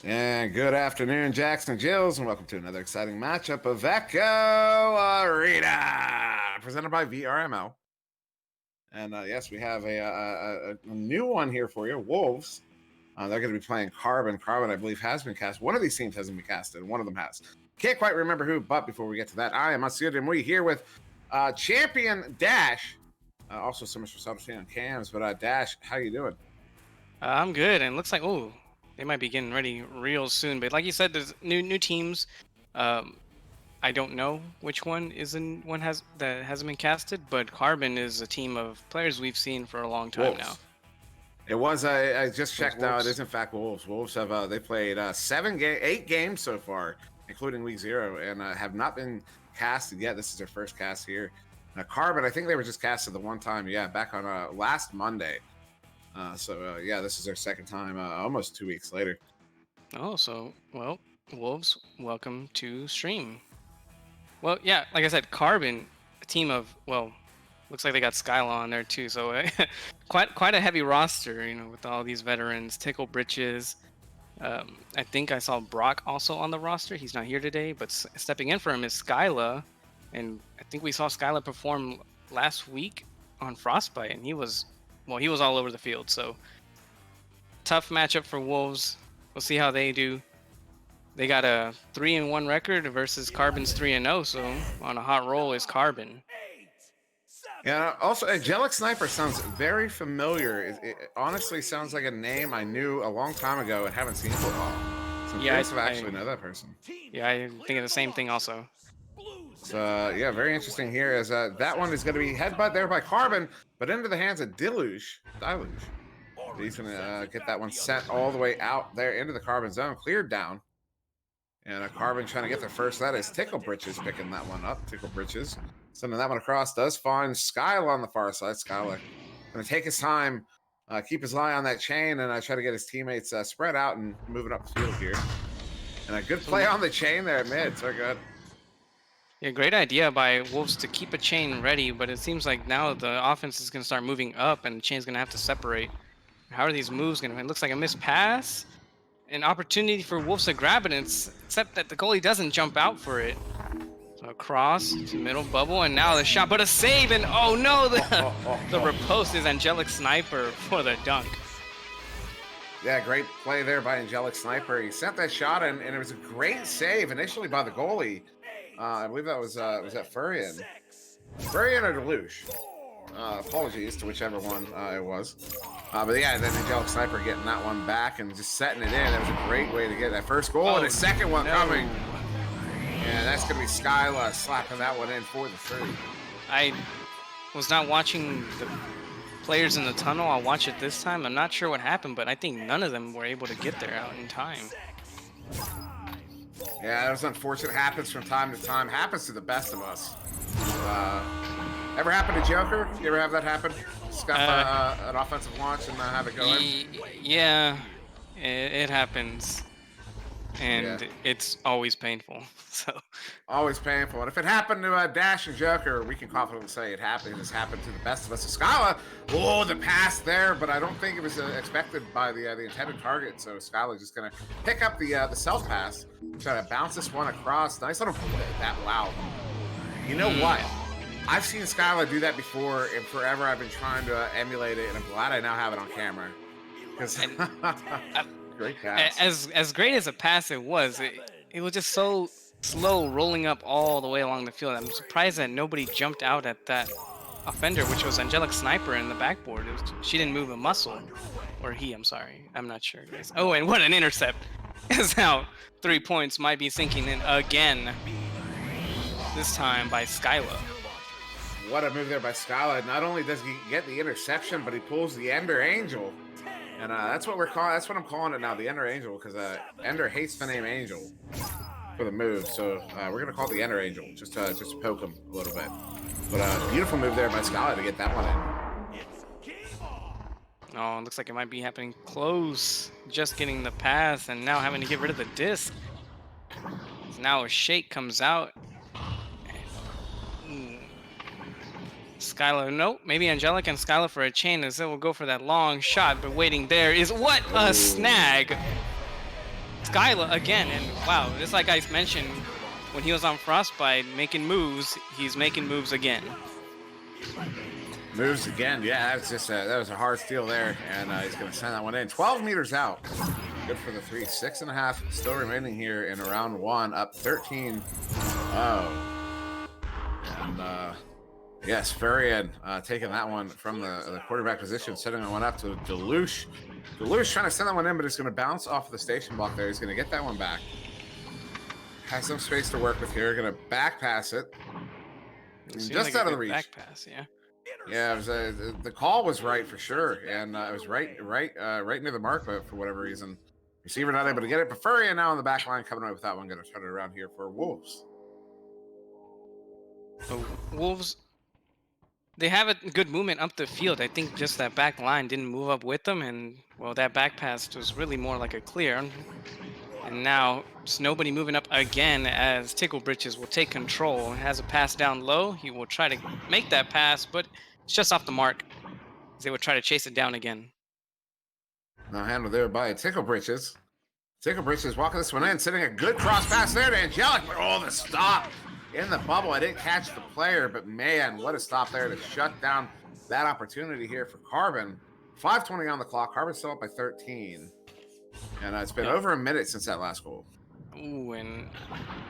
And good afternoon, Jackson and Jills, and welcome to another exciting matchup of Echo Arena, presented by VRML. And yes, we have a new one here for you, Wolves. They're going to be playing Carbon. Carbon, I believe, has been cast. One of these teams hasn't been casted, and one of them has. Can't quite remember who, but before we get to that, I am SirDimwi here with Champion Dash. Also, so much for self-esteem on cams, but Dash, how you doing? I'm good, and it looks like they might be getting ready real soon. But like you said, there's new teams. Um, I don't know which one that hasn't been casted, but Carbon is a team of players we've seen for a long time now. Wolves. It was. I just checked out. It Wolves. is in fact Wolves. Wolves have they played 8 games so far, including week 0, and have not been casted yet. This is their first cast here. Carbon, I think they were just casted the one time. Yeah, back on last Monday. Yeah, this is their second time. Almost 2 weeks later. Oh, well, Wolves, welcome to stream. Well, yeah, like I said, Carbon, a team of looks like they got Skyla on there too. So quite a heavy roster, with all these veterans. Tickle Britches. I think I saw Brock also on the roster. He's not here today, but stepping in for him is Skyla, and I think we saw Skyla perform last week on Frostbite, and he was all over the field. So tough matchup for Wolves. We'll see how they do. They got a 3-1 record versus Carbon's 3-0. So on a hot roll is Carbon. Yeah. Also, Angelic Sniper sounds very familiar. It honestly sounds like a name I knew a long time ago and haven't seen for a while. So I'm curious if I actually know that person. Yeah, I think of the same thing also. So yeah, very interesting here. As that one is going to be headbutt there by Carbon, but into the hands of Deluge. He's going to get that one sent all the way out there into the Carbon zone, cleared down. And Carbon trying to get the first. That is Tickle Britches picking that one up. Tickle Britches sending that one across. Does find Skyla on the far side. Skyla going to take his time, keep his eye on that chain, and try to get his teammates spread out and moving up the field here. And a good play on the chain there at mid. So good. Yeah, great idea by Wolves to keep a chain ready, but it seems like now the offense is going to start moving up and the chain's going to have to separate. How are these moves going to... It looks like a missed pass. An opportunity for Wolves to grab it, except that the goalie doesn't jump out for it. So across to middle bubble, and now the shot, but a save, and oh no, the riposte is Angelic Sniper for the dunk. Yeah, great play there by Angelic Sniper. He sent that shot, and it was a great save initially by the goalie. I believe that was that Furion or Deluge? Apologies to whichever one it was. But yeah, then Angelic Sniper getting that one back and just setting it in. That was a great way to get that first goal, and a second one coming. And that's going to be Skyla slapping that one in for the 3. I was not watching the players in the tunnel. I'll watch it this time. I'm not sure what happened, but I think none of them were able to get there out in time. Yeah, that was unfortunate. Happens from time to time. Happens to the best of us. Ever happen to Joker? You ever have that happen? Scuff an offensive launch and have it go in? Yeah, it happens. And it's always painful. So always painful. And if it happened to Dash and Joker, we can confidently say it happened. It's happened to the best of us. So Skyla, the pass there, but I don't think it was expected by the intended target. So Skyla just gonna pick up the self pass, try to bounce this one across. Nice little play. Wow. You know what? I've seen Skyla do that before, and forever I've been trying to emulate it, and I'm glad I now have it on camera. Because great pass. As great as a pass it was just so slow rolling up all the way along the field. I'm surprised that nobody jumped out at that offender, which was Angelic Sniper in the backboard. She didn't move a muscle. Or he, I'm sorry. I'm not sure, guys. Oh, and what an intercept. Is now 3 points might be sinking in again. This time by Skyla. What a move there by Skyla. Not only does he get the interception, but he pulls the Ender Angel. And that's what I'm calling it now, the Ender Angel, because Ender hates the name Angel for the move. So we're gonna call it the Ender Angel, just to poke him a little bit. But beautiful move there by Skyla to get that one in. Oh, it looks like it might be happening close. Just getting the pass and now having to get rid of the disc. Now a shake comes out. Skyla, nope, maybe Angelic and Skyla for a chain, as it will go for that long shot, but waiting there is what a snag. Skyla again, and wow, just like I mentioned when he was on Frostbite making moves, he's making moves again. Moves again. Yeah, that's just that was a hard steal there, and he's going to send that one in. 12 meters out. Good for the 3. 6.5 still remaining here in round 1. Up 13. Oh. And yes, Furian taking that one from the quarterback position, setting that one up to Deluche. Deluche trying to send that one in, but it's going to bounce off of the station block there. He's going to get that one back. Has some space to work with here. Going to back pass it. Just like out of the reach. Back pass, yeah. Yeah, it was the call was right for sure, and it was right near the mark, but for whatever reason, receiver not able to get it. But Furian now on the back line coming away with that one. Going to turn it around here for Wolves. So Wolves, they have a good movement up the field. I think just that back line didn't move up with them, and well, that back pass was really more like a clear. And now just nobody moving up again as Tickle Britches will take control. Has a pass down low. He will try to make that pass, but it's just off the mark. They will try to chase it down again. Now handled there by Tickle Britches. Tickle Britches walking this one in, sending a good cross pass there to Angelic. Oh, the stop in the bubble. I didn't catch the player, but man, what a stop there to shut down that opportunity here for Carbon. 5:20 on the clock. Carbon still up by 13. And it's been over a minute since that last goal. Ooh, and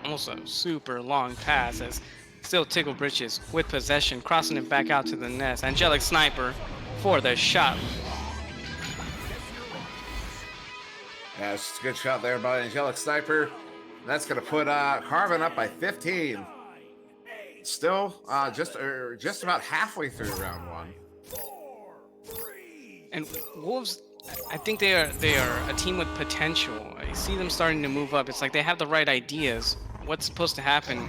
almost a super long pass as still Tickle Britches with possession, crossing it back out to the nest. Angelic Sniper for the shot. Yeah, it's just a good shot there by Angelic Sniper. That's going to put Carbon up by 15. Still just about halfway through round 1. And Wolves, I think they are a team with potential. I see them starting to move up. It's like they have the right ideas. What's supposed to happen?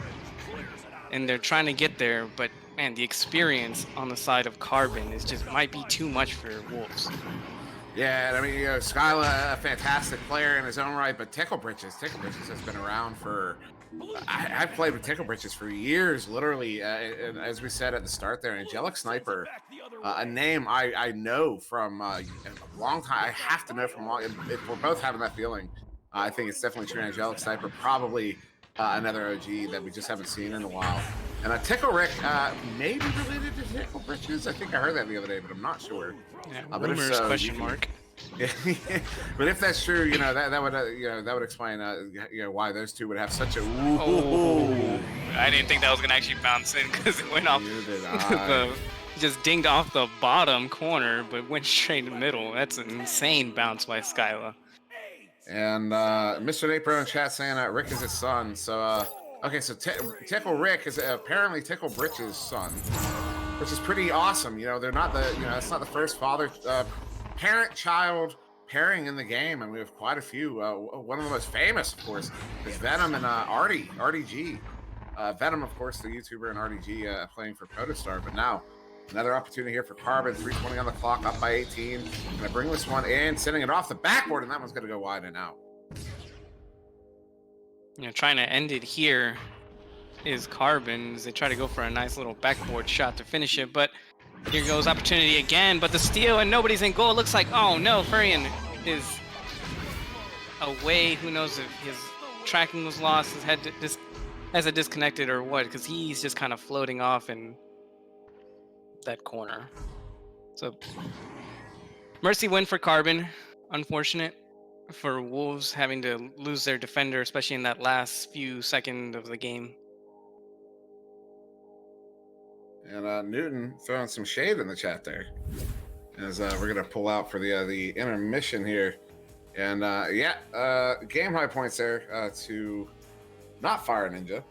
And they're trying to get there, but man, the experience on the side of Carbon is just might be too much for Wolves. Yeah, I mean, Skyla, a fantastic player in his own right, but Tickle Britches has been around for. I've played with Tickle Britches for years, literally. And as we said at the start there, Angelic Sniper, a name I know from a long time. I have to know from long. If we're both having that feeling, I think it's definitely true. Angelic Sniper, probably another OG that we just haven't seen in a while. And Tickle Rick may be related to Tickle Britches. I think I heard that the other day, but I'm not sure. Yeah, But if rumors, so, question mark. but if that's true, that would that would explain why those two would have such a. Oh, I didn't think that was gonna actually bounce in because it went off. Just dinged off the bottom corner, but went straight in the middle. That's an insane bounce by Skyla. And Mr. Nate Pro in chat saying Rick is his son. So okay, so Tickle Rick is apparently Tickle Britches' son, which is pretty awesome. They're not it's not the first father parent-child pairing in the game, and we have quite a few. One of the most famous, of course, is Venom and RDG. Venom, of course, the YouTuber, and RDG playing for Protostar. But now, another opportunity here for Carbon. 3:20 on the clock, up by 18. Gonna bring this one in, sending it off the backboard, and that one's gonna go wide and out. Trying to end it here is Carbon as they try to go for a nice little backboard shot to finish it, but here goes opportunity again, but the steal and nobody's in goal. It looks like, oh no, Furian is away. Who knows if his tracking was lost, his head has it disconnected or what, because he's just kind of floating off in that corner. So mercy win for Carbon. Unfortunate for Wolves having to lose their defender, especially in that last few seconds of the game. And Newton throwing some shade in the chat there, as we're gonna pull out for the intermission here. And game high points there to not Fire Ninja.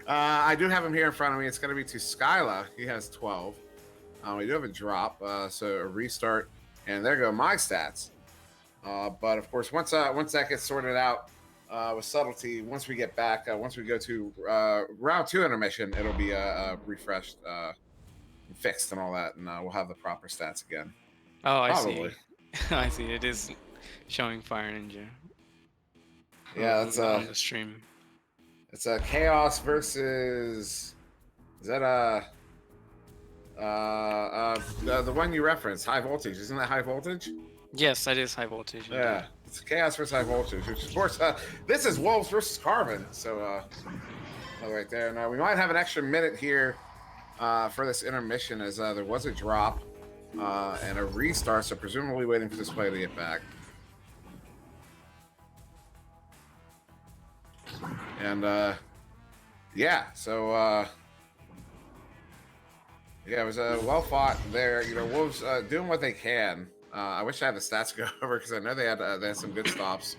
I do have him here in front of me. It's gonna be to Skyla. He has 12. We do have a drop, so a restart, and there go my stats. But of course, once that gets sorted out with subtlety, once we get back, once we go to round 2 intermission, it'll be refreshed, fixed, and all that, and we'll have the proper stats again. Oh, I see. I see. It is showing Fire Ninja. Yeah, that's on the stream. It's a Chaos versus. Is that the one you referenced? High Voltage, isn't that High Voltage? Yes, that is high voltage. Indeed. Yeah, it's chaos versus high voltage, which of course, this is Wolves versus Carbon. So, right there. Now we might have an extra minute here for this intermission, as there was a drop and a restart, so presumably waiting for this play to get back. And yeah, so yeah, it was well fought there. You know, Wolves doing what they can. I wish I had the stats to go over because I know they had some good stops.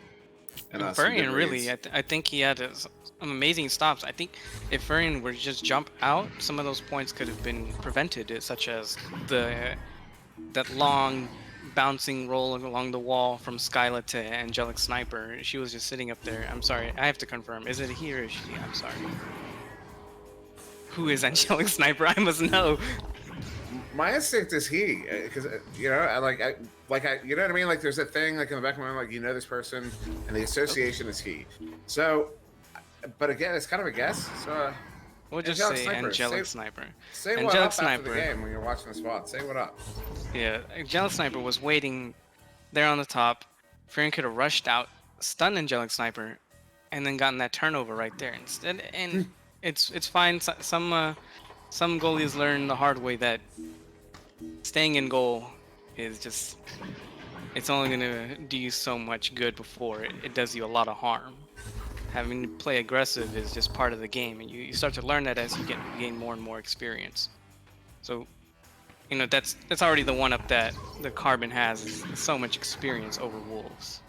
And some good Furrion really, reads. I think he had some amazing stops. I think if Furrion were to just jump out, some of those points could have been prevented, such as that long bouncing roll along the wall from Skyla to Angelic Sniper. She was just sitting up there. I'm sorry, I have to confirm. Is it he or is she? I'm sorry. Who is Angelic Sniper? I must know. My instinct is he, because you know, you know what I mean. Like, there's that thing, like in the back of my mind, like you know this person, and the association is he. So, but again, it's kind of a guess. So, We'll just say Angelic Sniper. Say what up after the game when you're watching the spot. Say what up. Yeah, Angelic Sniper was waiting there on the top. Furrion could have rushed out, stunned Angelic Sniper, and then gotten that turnover right there instead. And it's fine. Some goalies learn the hard way that staying in goal is just, it's only gonna do you so much good before it does you a lot of harm. Having to play aggressive is just part of the game, and you start to learn that as you gain more and more experience. So, you know, that's already the one up that the Carbon has, is so much experience over Wolves.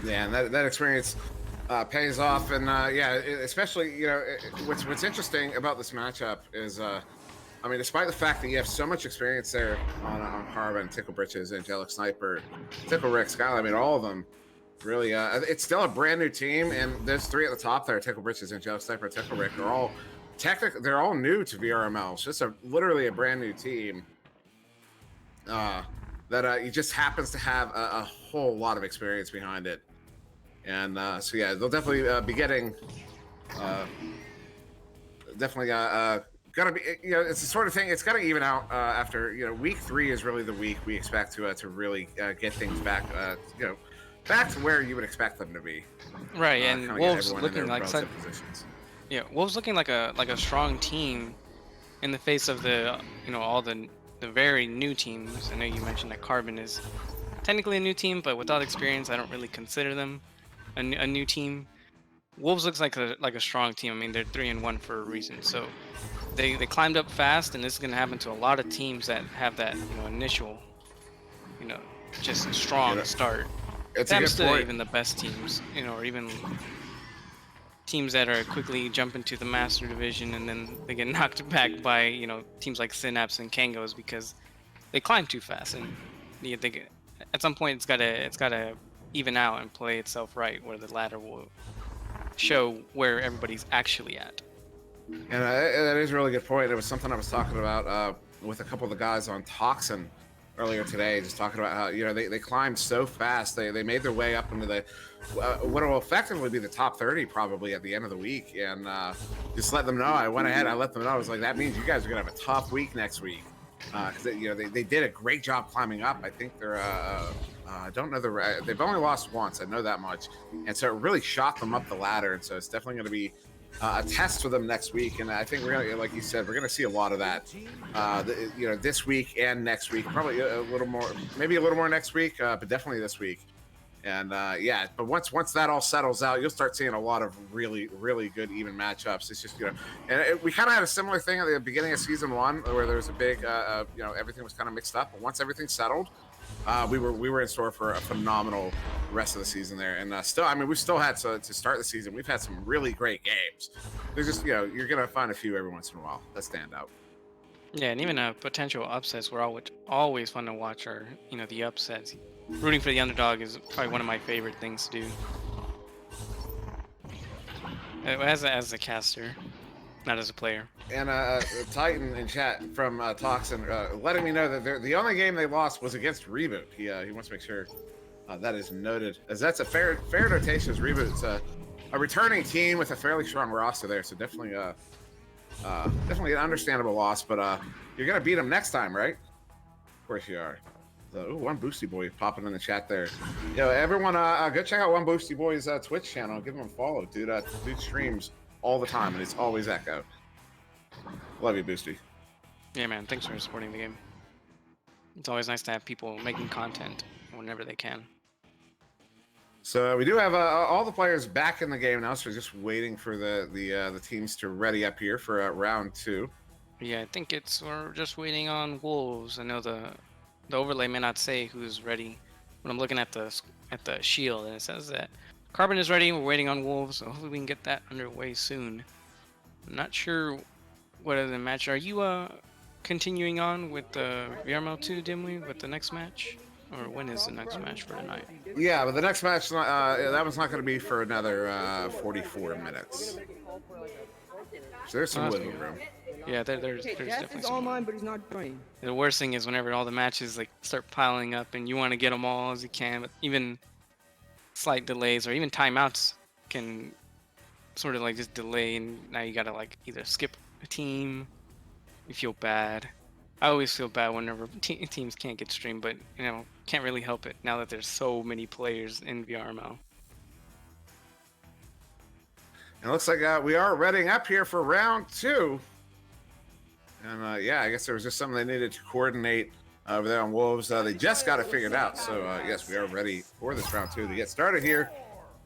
Yeah, and that experience pays off, and yeah, especially, you know, what's interesting about this matchup is, I mean, despite the fact that you have so much experience there on Carbon, Tickle Britches, Angelic Sniper, Tickle Rick, Skylar, I mean, all of them, really, it's still a brand new team, and there's three at the top there: Tickle Britches, Angelic Sniper, Tickle Rick. They're all they're all new to VRML. So it's literally a brand new team that he just happens to have a whole lot of experience behind it. And so yeah, they'll definitely be getting gotta be, you know, it's the sort of thing, it's gotta even out after, you know, week 3 is really the week we expect to really get things back, you know, back to where you would expect them to be. Right, and Wolves looking like positions. Yeah, Wolves looking like a strong team in the face of the, you know, all the very new teams. I know you mentioned that Carbon is technically a new team, but without experience, I don't really consider them a new team. Wolves looks like a strong team. I mean, they're 3-1 for a reason. So they climbed up fast, and this is going to happen to a lot of teams that have that, you know, initial, you know, just strong start. It's a good point. Even the best teams, you know, or even teams that are quickly jump into the Master Division and then they get knocked back by, you know, teams like Synapse and Kangos because they climb too fast, and at some point it's gotta even out and play itself right, where the ladder will show where everybody's actually at. And that is a really good point. It was something I was talking about with a couple of the guys on Toxin earlier today, just talking about how, you know, they climbed so fast. They made their way up into the what will effectively be the top 30 probably at the end of the week, and just let them know. I went ahead, I let them know. I was like, that means you guys are gonna have a tough week next week, because you know, they did a great job climbing up. I think they're I don't know they've only lost once, I know that much, and so it really shot them up the ladder, and so it's definitely going to be a test for them next week. And I think we're gonna, like you said, we're gonna see a lot of that, you know, this week and next week, probably a little more, maybe a little more next week, but definitely this week. And yeah, but once that all settles out, you'll start seeing a lot of really good even matchups. It's just, you know, and we kind of had a similar thing at the beginning of season 1 where there was a big, you know, everything was kind of mixed up. But once everything settled, we were in store for a phenomenal rest of the season there. And still, I mean, we still had to start the season. We've had some really great games. There's just, you know, you're gonna find a few every once in a while that stand out. Yeah, and even potential upsets were always fun to watch. Are, you know, the upsets. Rooting for the underdog is probably one of my favorite things to do. As a caster, not as a player. And Titan in chat from Toxin letting me know that the only game they lost was against Reboot. He wants to make sure that is noted, as that's a fair notation. As Reboot's a returning team with a fairly strong roster there, so definitely definitely an understandable loss. But you're gonna beat them next time, right? course you are. So, ooh, One Boosty Boy popping in the chat there. Yo, everyone, go check out One Boosty Boy's Twitch channel. Give him a follow, dude. Dude streams all the time, and it's always Echo. Love you, Boosty. Yeah, man. Thanks for supporting the game. It's always nice to have people making content whenever they can. So we do have all the players back in the game now, so we're just waiting for the teams to ready up here for round 2. Yeah, I think we're just waiting on Wolves. I know the overlay may not say who's ready, but I'm looking at the shield and it says that Carbon is ready. We're waiting on Wolves, so hopefully we can get that underway soon. I'm not sure what other match. Are you continuing on with the VRML 2 Dimwi with the next match, or when is the next match for tonight? Yeah, but the next match that one's not going to be for another 44 minutes. So there's some wiggle room. Yeah, there's definitely some. All mine, but he's not joining. The worst thing is whenever all the matches like start piling up and you want to get them all as you can, but even slight delays or even timeouts can sort of like just delay, and now you gotta like either skip a team. You feel bad. I always feel bad whenever teams can't get streamed, but you know, can't really help it now that there's so many players in VRML. And it looks like we are readying up here for round 2. And yeah, I guess there was just something they needed to coordinate over there on Wolves. They just got it figured out. So yes, we are ready for this round 2 to get started here.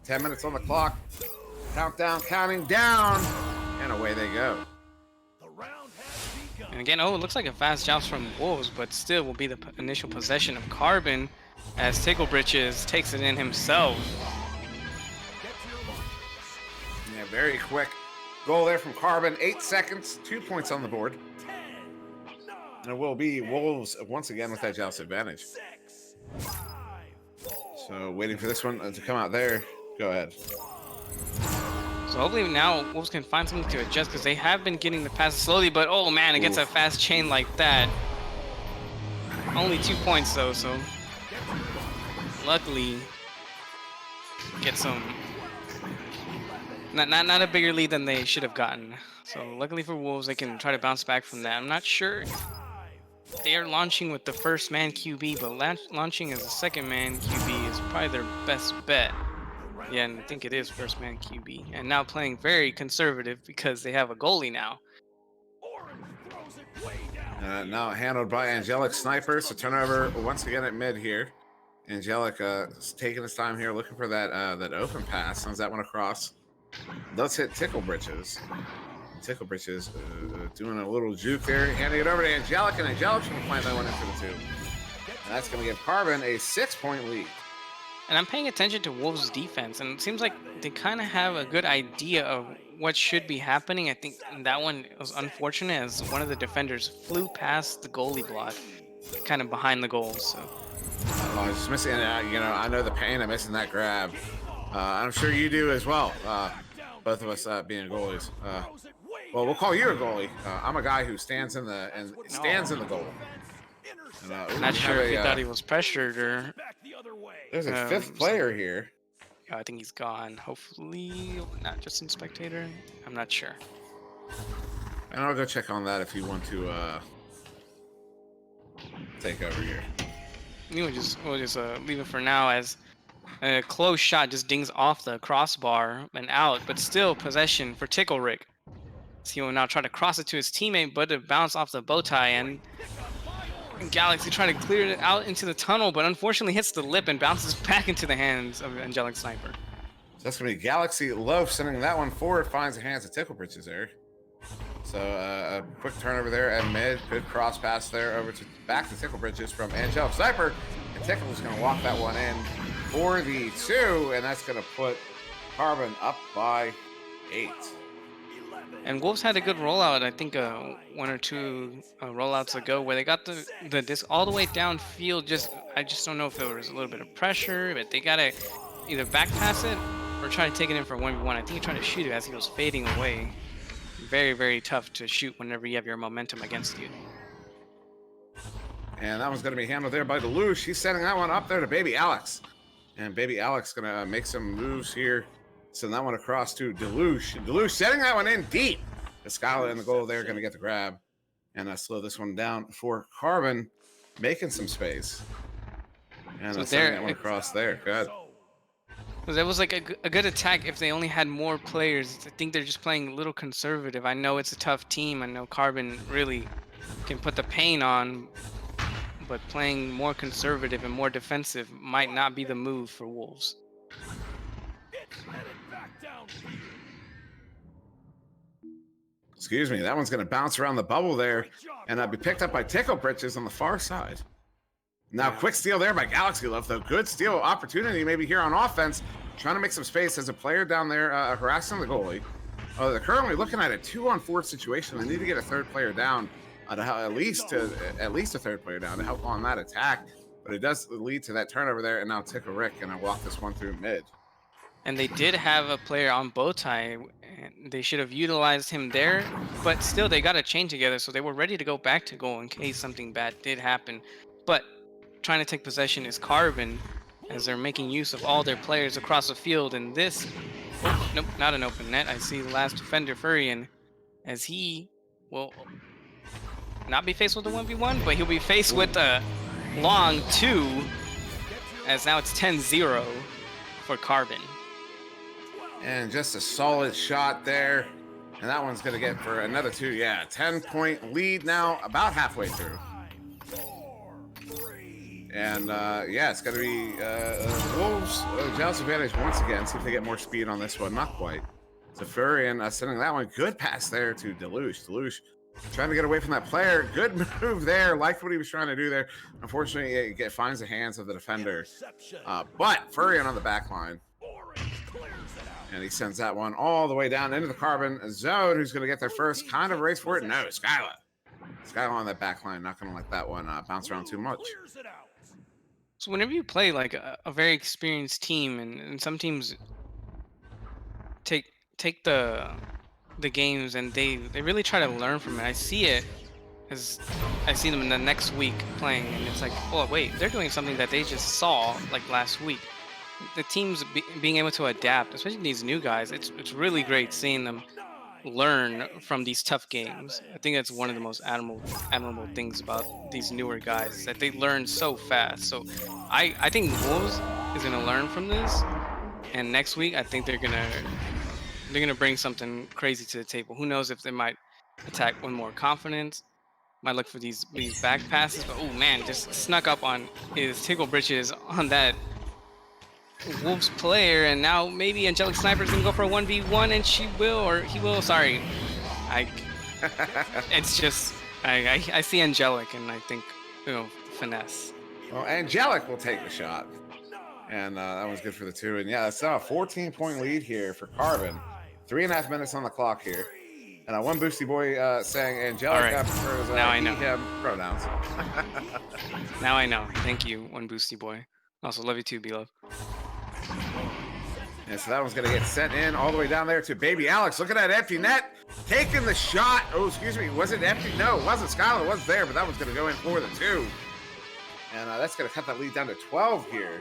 10 minutes on the clock. Countdown, counting down, and away they go. And again, oh, it looks like a fast joust from Wolves, but still will be the initial possession of Carbon as Tickle Britches takes it in himself. Yeah, very quick goal there from Carbon. 8 seconds, 2 points on the board. And it will be Wolves once again with that joust advantage. So waiting for this one to come out there. Go ahead. So hopefully now Wolves can find something to adjust, because they have been getting the passes slowly, but oh man, against a fast chain like that. Only 2 points though, so luckily get some not a bigger lead than they should have gotten. So luckily for Wolves, they can try to bounce back from that. I'm not sure they are launching with the first man QB, but launching as a second man QB is probably their best bet. Yeah, and I think it is first man QB. And now playing very conservative because they have a goalie now. Now handled by Angelic Sniper. So turnover once again at mid here. Angelic is taking his time here, looking for that open pass. Sends that one across. Does hit Tickle Britches. Tickle Britches doing a little juke there, handing it over to Angelic, and Angelic's going to find that one in for the 2. And that's going to give Carbon a 6-point lead. And I'm paying attention to Wolves' defense, and it seems like they kind of have a good idea of what should be happening. I think that one was unfortunate as one of the defenders flew past the goalie block, kind of behind the goal. So I was just missing, you know, I know the pain of missing that grab. I'm sure you do as well. Both of us being goalies. Well, we'll call you a goalie. I'm a guy who stands in the goal. And, not sure if he thought he was pressured or. There's a 5th player here. Yeah, I think he's gone. Hopefully, not just in spectator. I'm not sure. And I'll go check on that if you want to take over here. We'll just leave it for now, as a close shot just dings off the crossbar and out, but still possession for Tickle Rick. So he will now try to cross it to his teammate, but it bounced off the bow tie, and Galaxy trying to clear it out into the tunnel, but unfortunately hits the lip and bounces back into the hands of Angelic Sniper. So that's going to be Galaxy Loaf sending that one forward, finds the hands of Tickle Britches there. So a quick turnover there at mid, good cross pass there over to back to Tickle Britches from Angelic Sniper, and Tickle is going to walk that one in for the 2, and that's going to put Carbon up by 8. And Wolves had a good rollout, I think 1 or 2 rollouts ago, where they got the disc all the way downfield. I just don't know if there was a little bit of pressure, but they gotta either back pass it or try to take it in for 1v1. I think he tried to shoot it as he was fading away. Very, very tough to shoot whenever you have your momentum against you. And that one's going to be handled there by Deluge. He's sending that one up there to Baby Alex. And Baby Alex going to make some moves here. Send that one across to Deluge. Deluge setting that one in deep. The Skylar in the goal there going to get the grab. And slow this one down for Carbon. making some space. And So sending there, that one across there. Good. that was like a good attack if they only had more players. I think they're just playing a little conservative. I know it's a tough team. I know Carbon really can put the pain on, but playing more conservative and more defensive might not be the move for Wolves. Excuse me. That one's going to bounce around the bubble there and be picked up by Tickle Britches on the far side. Now, quick steal there by Galaxy Love, though. Good steal opportunity maybe here on offense. Trying to make some space as a player down there harassing the goalie. They're currently looking at a 2-on-4 situation. They need to get a third player down, at least a third player down to help on that attack. But it does lead to that turnover there, and now Tickle Rick going to walk this one through mid. And they did have a player on bow tie, and they should have utilized him there. But still, they got a chain together, so they were ready to go back to goal in case something bad did happen. But trying to take possession is Carbon, as they're making use of all their players across the field. And this, oh, nope, not an open net. I see the last defender, Furion, as he will not be faced with a 1v1, but he'll be faced with a long 2, as now it's 10-0 for Carbon. And just a solid shot there. And that one's going to get for another 2. Yeah, 10-point lead now, about halfway through. And yeah, it's going to be Wolves' Jealous advantage once again. See if they get more speed on this one. Not quite. So Furion sending that one. Good pass there to Deluge. Deluge trying to get away from that player. Good move there. Liked what he was trying to do there. Unfortunately, it finds the hands of the defender. But Furion on the back line. And he sends that one all the way down into the Carbon zone. Who's going to get their first kind of race for it? No, Skyla. Skyla on that back line. Not going to let that one bounce around too much. So whenever you play like a very experienced team, and some teams take the games and they really try to learn from it. I see it as I see them in the next week playing, and it's like, oh wait, they're doing something that they just saw like last week. The teams being able to adapt, especially these new guys, it's really great seeing them learn from these tough games. I think that's one of the most admirable things about these newer guys, is that they learn so fast. So I think Wolves is gonna learn from this, and next week I think they're gonna bring something crazy to the table. Who knows if they might attack with more confidence, might look for these back passes. But oh man, just snuck up on his Tickle Britches on that Wolves player, and now maybe Angelic Sniper's gonna go for a 1v1, and she will, or he will. Sorry, it's just I see Angelic, and I think, you know, finesse. Well, Angelic will take the shot, and that was good for the 2. And yeah, it's now a 14-point lead here for Carbon. 3.5 minutes on the clock here, and one boosty boy saying Angelic prefers now I know him pronouns. Now I know. Thank you, one boosty boy. Also love you too, B-Love. And so that one's going to get sent in all the way down there to Baby Alex. Look at that empty net. Taking the shot. Oh, excuse me. Was it empty? No, it wasn't. Skylar was there, but that one's going to go in for the 2. And that's going to cut that lead down to 12 here.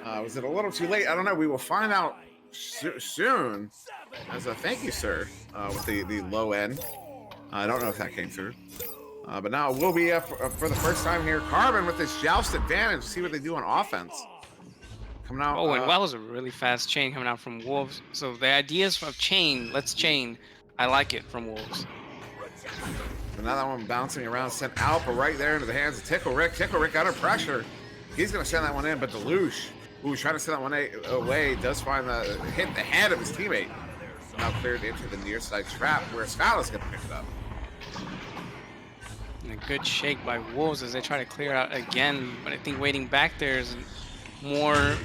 Was it a little too late? I don't know. We will find out soon. As a thank you, sir, with the low end. I don't know if that came through. But now we'll be up for the first time here. Carbon with this joust advantage. See what they do on offense. Coming out. Oh, and that was a really fast chain coming out from Wolves. So the ideas of chain, let's chain. I like it from Wolves. So now that one bouncing around, sent out, but right there into the hands of Tickle Rick. Tickle Rick under pressure. He's going to send that one in, but Deluge, who's trying to send that one away, does find hit the head of his teammate. Now cleared into the near side trap where Skyla's going to pick it up. And a good shake by Wolves as they try to clear it out again. But I think waiting back there is more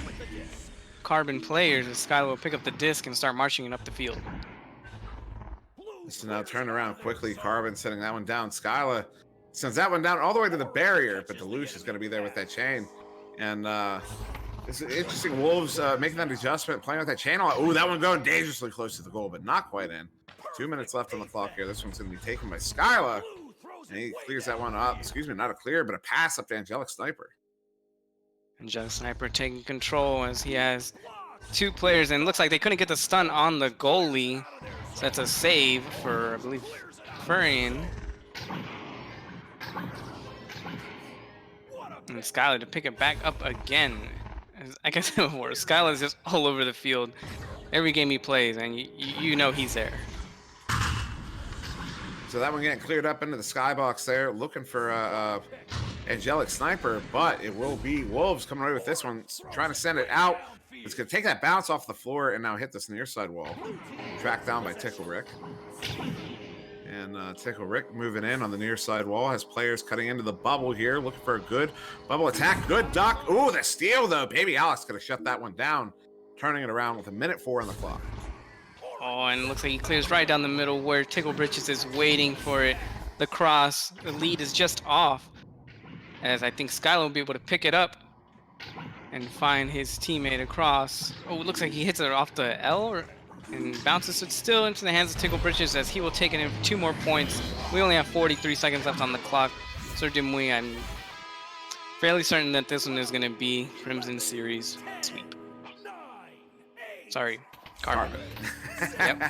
Carbon players, as Skyla will pick up the disc and start marching it up the field. So now turn around quickly. Carbon sending that one down. Skyla sends that one down all the way to the barrier, but Deluge is going to be there with that chain. And it's interesting. Wolves making that adjustment, playing with that chain. Oh, that one going dangerously close to the goal, but not quite in. 2 minutes left on the clock here. This one's going to be taken by Skyla. And he clears that one up. Excuse me, not a clear, but a pass up to Angelic Sniper. Angelic Sniper taking control as he has 2 players, and it looks like they couldn't get the stun on the goalie. So that's a save for, I believe, Furion. And Skylar to pick it back up again. Like I said before, Skylar's just all over the field. Every game he plays, and you know he's there. So that one getting cleared up into the skybox there, looking for Angelic Sniper, but it will be Wolves coming away with this one, trying to send it out. It's going to take that bounce off the floor and now hit this near side wall. Tracked down by Tickle Rick. And Tickle Rick moving in on the near side wall, has players cutting into the bubble here, looking for a good bubble attack. Good duck. Ooh, the steal though. Baby Alex going to shut that one down, turning it around with 1:04 on the clock. Oh, and it looks like he clears right down the middle where Tickle Britches is waiting for it. The cross, the lead is just off, as I think Skylar will be able to pick it up and find his teammate across. Oh, it looks like he hits it off the L and bounces it still into the hands of Tickle Britches as he will take it in for 2 more points. We only have 43 seconds left on the clock. SirDimwi, I'm fairly certain that this one is going to be Crimson Series sweep. Sorry, Carbon. Yep.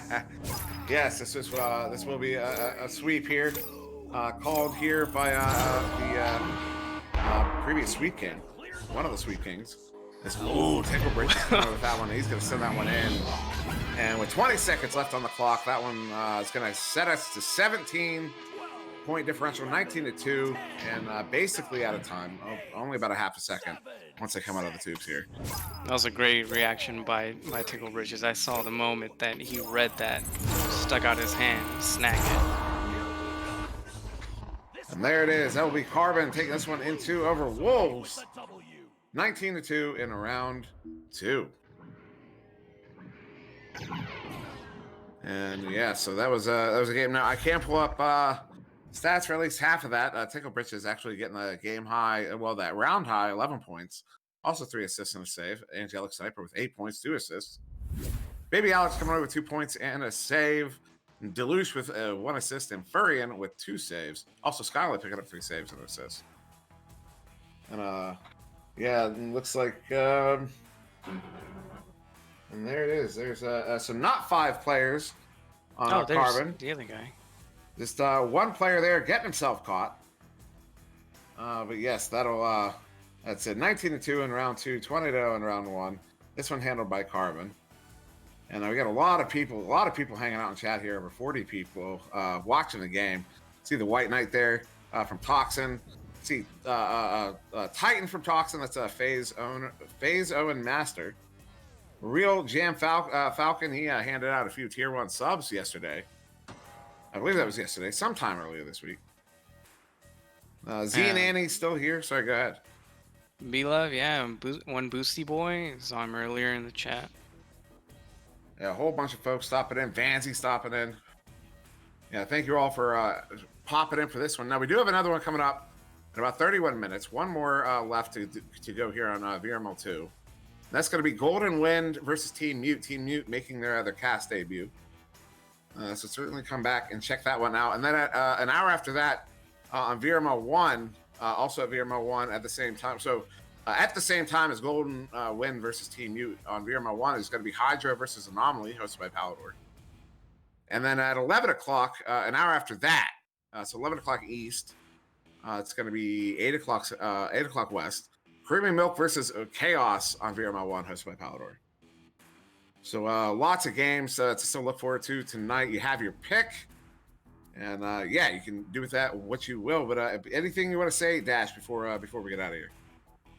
Yes, this will be a sweep here, called here by the previous sweep king, one of the sweep kings. Ooh, Tickle Britches coming with that one. He's going to send that one in. And with 20 seconds left on the clock, that one is going to set us to 17-point differential, 19-2, and basically out of time. Only about a half a second once they come out of the tubes here. That was a great reaction by Tickle Britches. I saw the moment that he read that, stuck out his hand, snagged it. And there it is. That will be Carbon taking this one into over Wolves. 19-2 in round 2. And yeah, so that was a game. Now I can't pull up stats for at least half of that. Tickle Britches actually getting a game high, well, that round high, 11 points. Also 3 assists and a save. Angelic Sniper with 8 points, 2 assists. Baby Alex coming away with 2 points and a save. Deluge with 1 assist, and Furion with 2 saves. Also Skylar picking up 3 saves and an assist. And yeah, it looks like and there it is. There's so not 5 players on Carbon. The other guy. Just 1 player there getting himself caught. But yes, that's it. 19-2 in round 2, 20-0 in round 1. This one handled by Carbon. And we got a lot of people hanging out in chat here, over 40 people watching the game. See the White Knight there from Toxin. See Titan from Toxin. That's Phase Owen Master. Real Jam Falcon. He handed out a few tier 1 subs yesterday. I believe that was yesterday, sometime earlier this week. Z and Annie's still here. Sorry, go ahead. B-Love, yeah, one Boosty Boy. Saw him earlier in the chat. Yeah, a whole bunch of folks stopping in. Vanzy stopping in. Yeah, thank you all for popping in for this one. Now, we do have another one coming up in about 31 minutes. One more left to go here on VRML 2. That's going to be Golden Wind versus Team Mute. Team Mute making their cast debut. So certainly come back and check that one out. And then at, an hour after that, on VRML 1, also at VRML 1 at the same time. So at the same time as Golden Wind versus Team Mute on VRML 1 is going to be Hydra versus Anomaly, hosted by Palador. And then at 11 o'clock, an hour after that, so 11 o'clock East, it's going to be 8 o'clock West. Creamy Milk versus Chaos on VRML 1, hosted by Palador. So lots of games to still look forward to tonight. You have your pick. And yeah, you can do with that what you will. But anything you want to say, Dash, before we get out of here?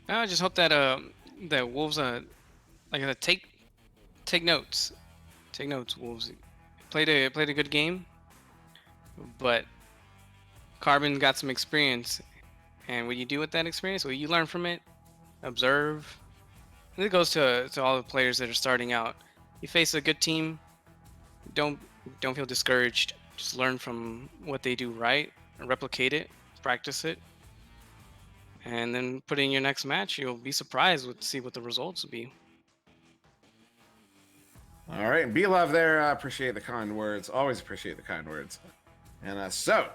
I just hope that that Wolves take notes. Take notes, Wolves. Played a good game, but Carbon got some experience. And what you do with that experience, what you learn from it, observe. And it goes to all the players that are starting out. You face a good team, don't feel discouraged. Just learn from what they do right, replicate it, practice it, and then put it in your next match. You'll be surprised to see what the results will be. All right, and B-Love there, appreciate the kind words. Always appreciate the kind words. And so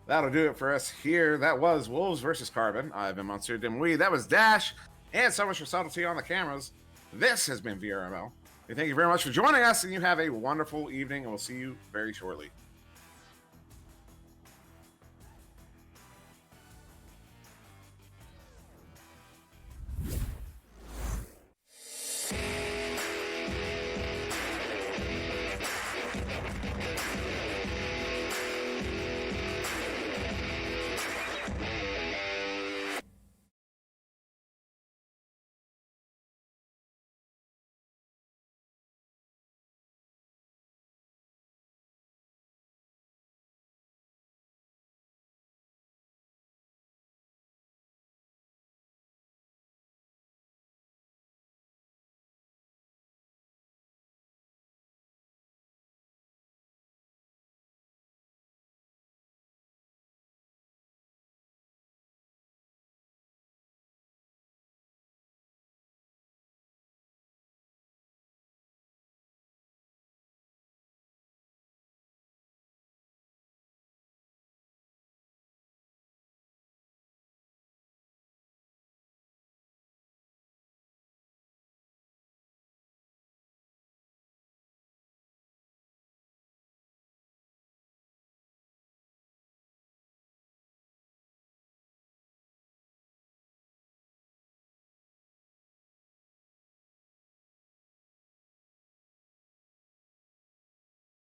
that'll do it for us here. That was Wolves versus Carbon. I've been SirDimwi. That was Dash, and so much for subtlety on the cameras. This has been VRML. Thank you very much for joining us, and you have a wonderful evening, and we'll see you very shortly.